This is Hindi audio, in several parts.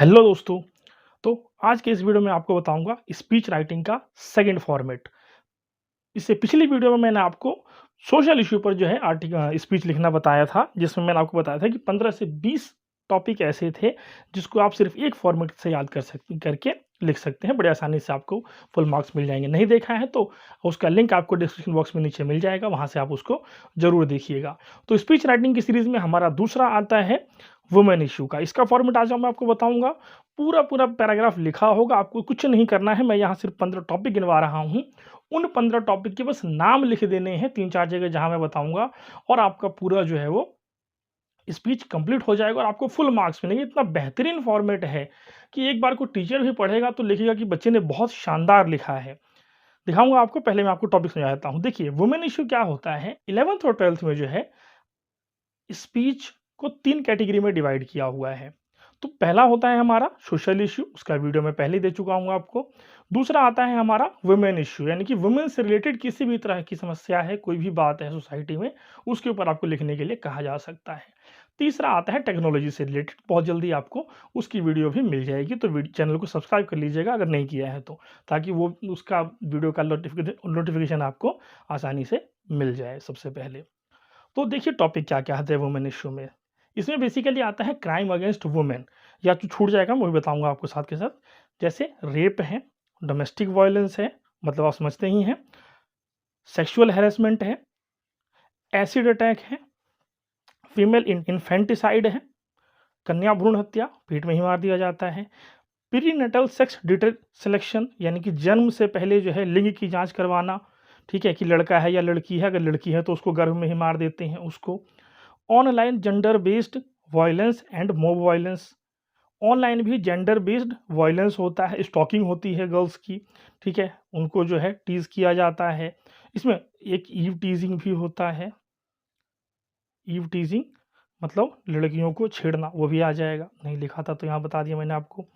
हेलो दोस्तों। तो आज के इस वीडियो में आपको बताऊंगा स्पीच राइटिंग का सेकंड फॉर्मेट। इससे पिछली वीडियो में मैंने आपको सोशल इश्यू पर जो है स्पीच लिखना बताया था, जिसमें मैंने आपको बताया था कि 15 से 20 टॉपिक ऐसे थे जिसको आप सिर्फ एक फॉर्मेट से याद करके लिख सकते हैं। बड़े आसानी से आपको फुल मार्क्स मिल जाएंगे। नहीं देखा है तो उसका लिंक आपको डिस्क्रिप्शन बॉक्स में नीचे मिल जाएगा, वहाँ से आप उसको ज़रूर देखिएगा। तो स्पीच राइटिंग की सीरीज़ में हमारा दूसरा आता है वुमेन इश्यू का। इसका फॉर्मेट आज मैं आपको बताऊंगा। पूरा पैराग्राफ लिखा होगा, आपको कुछ नहीं करना है। मैं यहाँ सिर्फ 15 टॉपिक गिनवा रहा हूँ। उन 15 टॉपिक के बस नाम लिख देने हैं 3-4 जगह जहाँ मैं बताऊँगा, और आपका पूरा जो है वो स्पीच कंप्लीट हो जाएगा और आपको फुल मार्क्स मिलेंगे। इतना बेहतरीन फॉर्मेट है कि एक बार को टीचर भी पढ़ेगा तो लिखेगा कि बच्चे ने बहुत शानदार लिखा है। दिखाऊँगा आपको। पहले मैं आपको टॉपिक समझा देता हूँ। देखिए, वुमेन इश्यू क्या होता है, 11th और 12th में जो है स्पीच को 3 कैटेगरी में डिवाइड किया हुआ है। तो पहला होता है हमारा सोशल इश्यू, उसका वीडियो मैं पहले ही दे चुका हूँ आपको। दूसरा आता है हमारा वुमेन इश्यू, यानी कि वुमेन से रिलेटेड किसी भी तरह की समस्या है, कोई भी बात है सोसाइटी में, उसके ऊपर आपको लिखने के लिए कहा जा सकता है। तीसरा आता है टेक्नोलॉजी से रिलेटेड, बहुत जल्दी आपको उसकी वीडियो भी मिल जाएगी। तो चैनल को सब्सक्राइब कर लीजिएगा अगर नहीं किया है तो, ताकि वो उसका वीडियो का नोटिफिकेशन आपको आसानी से मिल जाए सबसे पहले। तो देखिए टॉपिक क्या-क्या आते हैं वुमेन इश्यू में। इसमें बेसिकली आता है क्राइम अगेंस्ट वुमेन, या तो छूट जाएगा मैं वही बताऊँगा आपको साथ के साथ। जैसे रेप है, डोमेस्टिक वायलेंस है, मतलब आप समझते ही हैं, सेक्सुअल हैरेसमेंट है, एसिड अटैक है, फीमेल इन्फेंटिसाइड है, कन्या भ्रूण हत्या, पेट में ही मार दिया जाता है, प्रीनेटल सेक्स डिटेल सिलेक्शन, यानी कि जन्म से पहले जो है लिंग की जाँच करवाना, ठीक है, कि लड़का है या लड़की है। अगर लड़की है तो उसको गर्भ में ही मार देते हैं उसको। Online gender based violence and mob violence, online भी जेंडर बेस्ड वायलेंस होता है, स्टॉकिंग होती है गर्ल्स की, ठीक है, उनको जो है टीज़ किया जाता है। इसमें एक ईव टीजिंग भी होता है। ईव टीजिंग मतलब लड़कियों को छेड़ना, वो भी आ जाएगा, नहीं लिखा था तो यहाँ बता दिया मैंने आपको।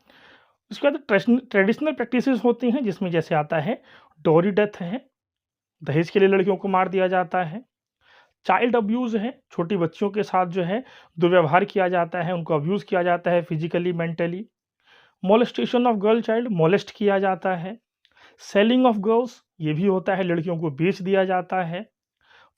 उसके बाद ट्रेडिशनल प्रैक्टिसेस होती हैं, जिसमें जैसे आता है डोरी डेथ है, दहेज के लिए लड़कियों को मार दिया जाता है। चाइल्ड अब्यूज़ है, छोटी बच्चियों के साथ जो है दुर्व्यवहार किया जाता है, उनको अब्यूज़ किया जाता है physically, mentally. Molestation of girl child, molest किया जाता है। सेलिंग ऑफ गर्ल्स, ये भी होता है, लड़कियों को बेच दिया जाता है।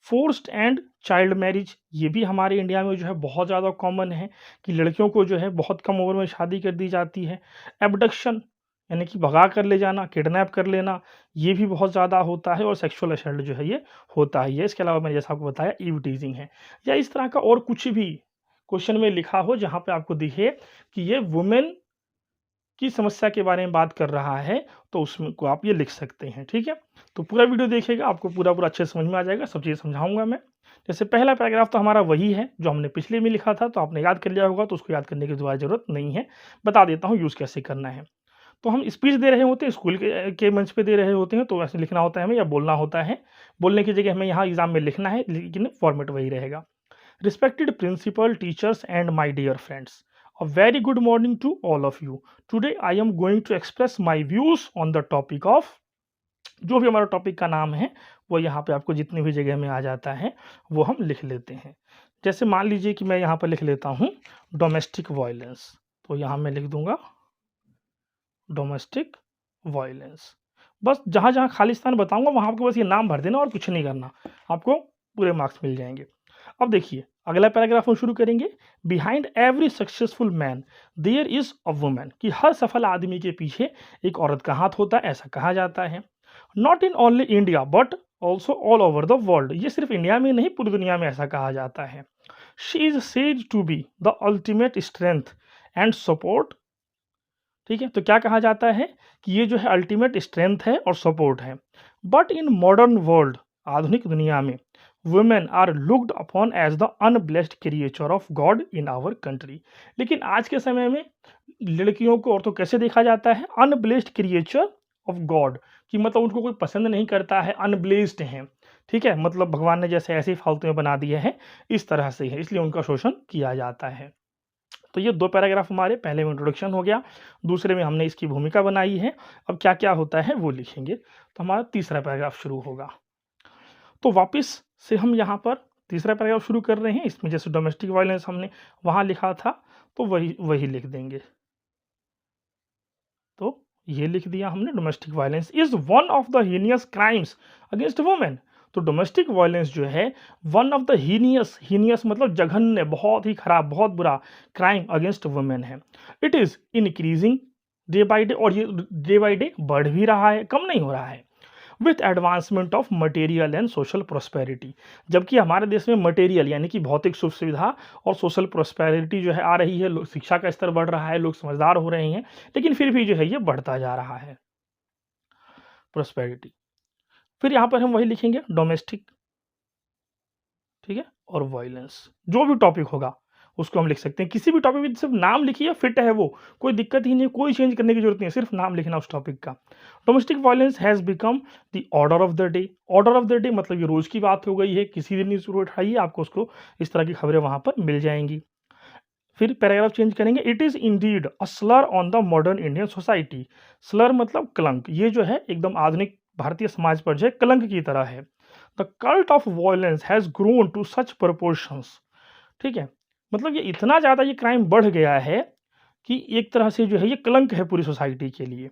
फोर्स्ड एंड चाइल्ड मैरिज, ये भी हमारे इंडिया में जो है बहुत ज़्यादा कॉमन है कि लड़कियों को जो है बहुत कम उम्र में शादी कर दी जाती है। एबडक्शन, यानी कि भगा कर ले जाना, किडनैप कर लेना, ये भी बहुत ज़्यादा होता है। और सेक्सुअल असल्ट जो है ये होता ही है। इसके अलावा मैंने जैसा आपको बताया ईव टीजिंग है, या इस तरह का और कुछ भी क्वेश्चन में लिखा हो जहाँ पे आपको दिखे कि ये वुमेन की समस्या के बारे में बात कर रहा है, तो उसमें को आप ये लिख सकते हैं, ठीक है? तो पूरा वीडियो देखिएगा, आपको पूरा अच्छे से समझ में आ जाएगा, सब चीज़ें समझाऊँगा मैं। जैसे पहला पैराग्राफ तो हमारा वही है जो हमने पिछले में लिखा था, तो आपने याद कर लिया होगा, तो उसको याद करने की दोबारा ज़रूरत नहीं है। बता देता हूँ यूज़ कैसे करना है। तो हम स्पीच दे रहे होते हैं, स्कूल के मंच पे दे रहे होते हैं, तो वैसे लिखना होता है हमें, या बोलना होता है। बोलने की जगह हमें यहाँ एग्ज़ाम में लिखना है, लेकिन फॉर्मेट वही रहेगा। Respected principal, teachers, and my dear friends, a very good morning to all of you. Today I am going to express my views on the topic of, जो भी हमारा टॉपिक का नाम है वो यहाँ पे आपको जितनी भी जगह में आ जाता है वो हम लिख लेते हैं। जैसे मान लीजिए कि मैं यहाँ पर लिख लेता हूँ डोमेस्टिक वायलेंस, तो यहाँ मैं लिख दूंगा डोमेस्टिक वायलेंस। बस जहाँ जहाँ खाली स्थान बताऊंगा वहाँ आपको बस ये नाम भर देना और कुछ नहीं करना, आपको पूरे मार्क्स मिल जाएंगे। अब देखिए अगला पैराग्राफ हम शुरू करेंगे। Behind every successful man there is a woman, कि हर सफल आदमी के पीछे एक औरत का हाथ होता है, ऐसा कहा जाता है। Not in only India but also all over the world, ये सिर्फ इंडिया में नहीं पूरी दुनिया में ऐसा कहा जाता है। She is said to be the ultimate strength and support, ठीक है, तो क्या कहा जाता है कि ये जो है अल्टीमेट स्ट्रेंथ है और सपोर्ट है। बट इन मॉडर्न वर्ल्ड, आधुनिक दुनिया में, women are looked upon as the unblessed creature of God in our country, लेकिन आज के समय में लड़कियों को और तो कैसे देखा जाता है, अनब्लेस्ड क्रिएचर ऑफ गॉड, कि मतलब उनको कोई पसंद नहीं करता है, अनब्लेस्ड हैं, ठीक है, मतलब भगवान ने जैसे ऐसे ही फालतू में बना दिए हैं, इस तरह से है, इसलिए उनका शोषण किया जाता है। तो ये 2 पैराग्राफ हमारे पहले में इंट्रोडक्शन हो गया, दूसरे में हमने इसकी भूमिका बनाई है। अब क्या-क्या होता है वो लिखेंगे। तो हमारा तीसरा पैराग्राफ शुरू होगा। तो वापस से हम यहाँ पर तीसरा पैराग्राफ शुरू कर रहे हैं। इसमें जैसे डोमेस्टिक वायलेंस हमने वहाँ लिखा था, तो वही वही लिख देंगे। तो ये लिख दिया हमने, domestic violence is one of the heinous crimes against women. तो डोमेस्टिक वायलेंस जो है वन ऑफ द हीनियस मतलब जघन्य, बहुत ही खराब, बहुत बुरा क्राइम अगेंस्ट वुमेन है। It is increasing day by day, और ये डे बाय डे बढ़ भी रहा है, कम नहीं हो रहा है। With advancement of material and social prosperity, जबकि हमारे देश में मटेरियल यानी कि भौतिक सुख सुविधा और सोशल प्रोस्पेरिटी जो है आ रही है, शिक्षा का स्तर बढ़ रहा है, लोग समझदार हो रहे हैं, लेकिन फिर भी जो है ये बढ़ता जा रहा है प्रोस्पेरिटी। फिर यहाँ पर हम वही लिखेंगे डोमेस्टिक, ठीक है, और वायलेंस, जो भी टॉपिक होगा उसको हम लिख सकते हैं। किसी भी टॉपिक में सिर्फ नाम लिखिए, फिट है वो, कोई दिक्कत ही नहीं, कोई चेंज करने की जरूरत नहीं है, सिर्फ नाम लिखना उस टॉपिक का। Domestic violence has become the order of the day. Order of the day मतलब ये रोज की बात हो गई है, किसी दिन न्यूज़ उठाइए आपको उसको इस तरह की खबरें वहां पर मिल जाएंगी। फिर पैराग्राफ चेंज करेंगे, it is indeed a Slur on the modern Indian society. Slur मतलब कलंक, ये जो है एकदम आधुनिक भारतीय समाज पर जो है कलंक की तरह है। The cult of violence has grown to such proportions, ठीक है, मतलब ये इतना ज़्यादा ये क्राइम बढ़ गया है कि एक तरह से जो है ये कलंक है पूरी सोसाइटी के लिए।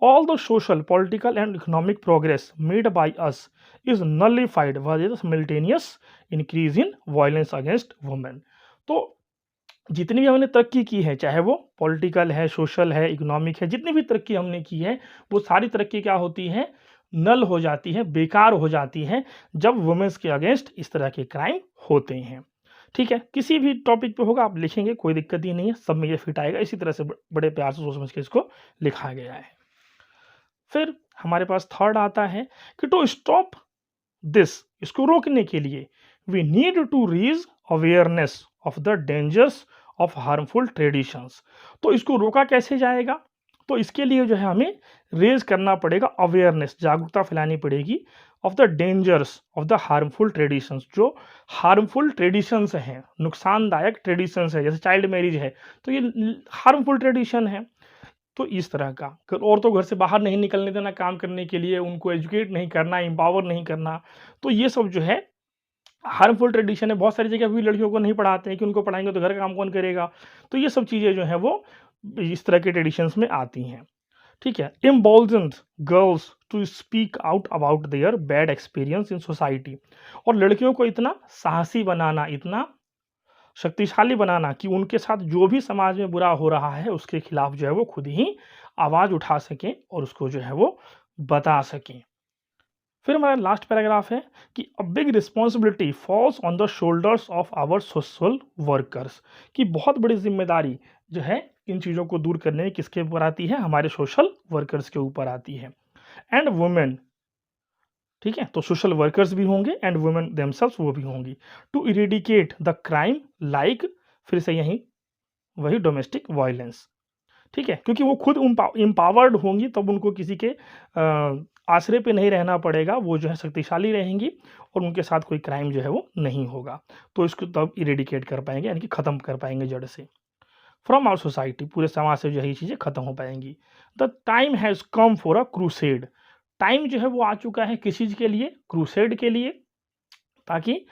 All the social political and economic progress made by us is nullified by the simultaneous increase in violence against women. तो जितनी भी हमने तरक्की की है, चाहे वो पॉलिटिकल है, सोशल है, इकोनॉमिक है, जितनी भी तरक्की हमने की है, वो सारी तरक्की क्या होती है, नल हो जाती है, बेकार हो जाती है, जब वुमेन्स के अगेंस्ट इस तरह के क्राइम होते हैं। ठीक है, किसी भी टॉपिक पे होगा आप लिखेंगे, कोई दिक्कत ही नहीं है, सब में ये फिट आएगा। इसी तरह से बड़े प्यार से सोच समझ के इसको लिखा गया है। फिर हमारे पास थर्ड आता है कि टू स्टॉप दिस, इसको रोकने के लिए we need to raise awareness of the dangers of harmful traditions. तो इसको रोका कैसे जाएगा, तो इसके लिए जो है हमें रेज करना पड़ेगा अवेयरनेस, जागरूकता फैलानी पड़ेगी of the dangers of the harmful traditions. जो हार्मफुल ट्रेडिशंस हैं, नुकसानदायक ट्रेडिशंस है, जैसे चाइल्ड मैरिज है, तो ये हार्मफुल ट्रेडिशन है। तो इस तरह का औरतों घर से बाहर नहीं निकलने देना काम करने के लिए, उनको एजुकेट नहीं करना, एम्पावर नहीं करना, तो ये सब जो है हार्मफुल ट्रेडिशन है। बहुत सारी जगह भी लड़कियों को नहीं पढ़ाते हैं कि उनको पढ़ाएंगे तो घर का काम कौन करेगा, तो ये सब चीज़ें जो है वो इस तरह के ट्रेडिशंस में आती हैं। ठीक है, emboldened girls to speak out about their bad experience in society, और लड़कियों को इतना साहसी बनाना, इतना शक्तिशाली बनाना कि उनके साथ जो भी समाज में बुरा हो रहा है उसके खिलाफ जो है वो खुद ही आवाज़ उठा सकें और उसको जो है वो बता सकें। फिर हमारा लास्ट पैराग्राफ है कि a big responsibility falls on the shoulders of our social workers, कि बहुत बड़ी जिम्मेदारी जो है इन चीज़ों को दूर करने में किसके ऊपर आती है, हमारे सोशल वर्कर्स के ऊपर आती है। एंड वुमेन, ठीक है, तो सोशल वर्कर्स भी होंगे एंड वुमेन देमसेल्व्स वो भी होंगी। To eradicate the crime like, फिर से यहीं वही डोमेस्टिक वायलेंस, ठीक है, क्योंकि वो खुद एम्पावर्ड होंगी, तब उनको किसी के आश्रय पे नहीं रहना पड़ेगा, वो जो है शक्तिशाली रहेंगी और उनके साथ कोई क्राइम जो है वो नहीं होगा, तो इसको तब इरेडिकेट कर पाएंगे, यानी कि ख़त्म कर पाएंगे जड़ से। फ्रॉम आवर सोसाइटी, पूरे समाज से जो है ये चीज़ें खत्म हो पाएंगी। The time has come for a crusade, time जो है वो आ चुका है किस चीज़ के लिए, क्रूसेड के लिए, ताकि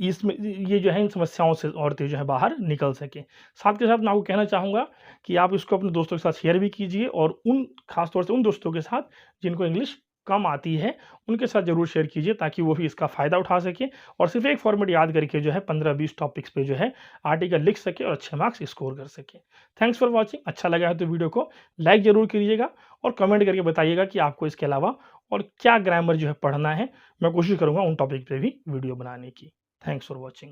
इसमें ये जो है इन समस्याओं से औरतें जो है बाहर निकल सकें। साथ के साथ मैं आपको कहना चाहूँगा कि आप इसको अपने दोस्तों के साथ शेयर भी कीजिए, और उन खास तौर से उन दोस्तों के साथ जिनको इंग्लिश कम आती है, उनके साथ ज़रूर शेयर कीजिए ताकि वो भी इसका फ़ायदा उठा सकें और सिर्फ एक फॉर्मेट याद करके जो है 15-20 टॉपिक्स पे जो है आर्टिकल लिख सके और अच्छे मार्क्स स्कोर कर सके। Thanks for watching. अच्छा लगा है तो वीडियो को लाइक ज़रूर कीजिएगा और कमेंट करके बताइएगा कि आपको इसके अलावा और क्या ग्रामर जो है पढ़ना है। मैं कोशिश करूँगा उन टॉपिक पे भी वीडियो बनाने की। Thanks for watching.